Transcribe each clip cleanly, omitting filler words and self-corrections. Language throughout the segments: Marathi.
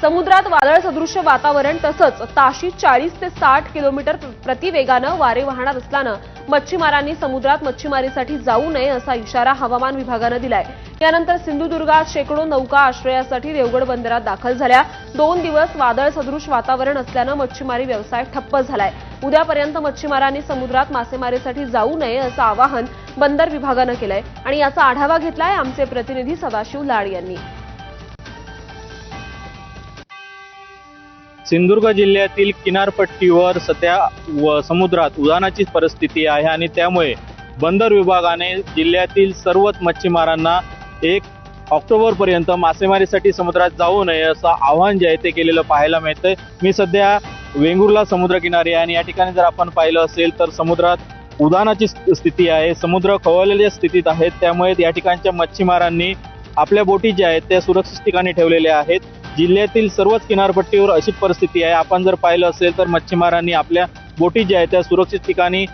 समुद्रात वादळ सदृश्य वातावरण तसंच ताशी 40 ते 60 किलोमीटर प्रति वेगानं वारे वाहणार असल्यानं मच्छीमारांनी समुद्रात मच्छीमारीसाठी जाऊ नये असा इशारा हवामान विभागानं दिलाय। यानंतर सिंधुदुर्गात शेकडो नौका आश्रयासाठी देवगड बंदरात दाखल झाल्या। 2 दिवस वादळ सदृश वातावरण असल्यानं मच्छीमारी व्यवसाय ठप्प झालाय। उद्यापर्यंत मच्छीमारांनी समुद्रात मासेमारीसाठी जाऊ नये असं आवाहन बंदर विभागानं केलंय आणि याचा आढावा घेतलाय आमचे प्रतिनिधी सदाशिव लाड यांनी। सिंधुदुर्ग जिल्ह्यातील किनारपट्टीवर सध्या समुद्रात उधाणाची परिस्थिती आहे आणि त्यामुळे बंदर विभागाने जिल्ह्यातील सर्वच मच्छीमारांना 1 ऑक्टोबरपर्यंत मासेमारीसाठी समुद्रात जाऊ नये असं आवाहन जे आहे ते केलेलं पाहायला मिळतंय। मी सध्या वेंगुर्ला समुद्रकिनारी आहे आणि या ठिकाणी जर आपण पाहिलं असेल तर समुद्रात उधाणाची स्थिती आहे, समुद्र खवळलेल्या स्थितीत आहेत। त्यामुळे या ठिकाणच्या मच्छीमारांनी आपल्या बोटी ज्या आहेत त्या सुरक्षित ठिकाणी ठेवलेल्या आहेत। जिल्ह्यातील सर्वच किनारपट्टीवर अशीच परिस्थिती आहे। आपण जर पाहिलं असेल तर मच्छीमारांनी आपल्या बोटी ज्या आहेत त्या सुरक्षित ठिकाणी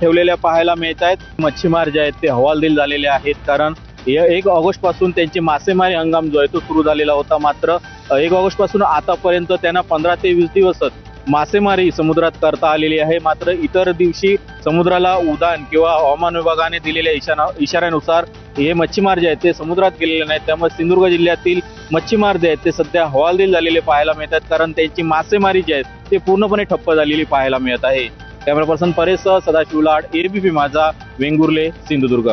ठेवलेल्या पाहायला मिळत आहेत। मच्छीमार जे आहेत ते हवालदिल झालेले आहेत, कारण 1 ऑगस्ट पासून त्यांची मासेमारी हंगाम जो आहे तो सुरू झालेला होता। मात्र 1 ऑगस्ट पासून आतापर्यंत त्यांना 15 ते 20 दिवसच मासेमारी समुद्रात करता आलेली आहे। मात्र इतर दिवशी समुद्राला उधाण किंवा हवामान विभागाने दिलेल्या इशाऱ्यानुसार हे मच्छीमार जे आहेत ते समुद्रात गेलेले नाहीत। त्यामुळे सिंधुदुर्ग जिल्ह्यातील मच्छीमार जे आहेत ते सध्या हवालदिल झालेले पाहायला मिळतात, कारण त्यांची मासेमारी जी आहे ते पूर्णपणे ठप्प झालेली पाहायला मिळत आहे। कॅमेरा पर्सन परेश सदाशिव लाड, एबीपी माझा, वेंगुर्ले, सिंधुदुर्ग।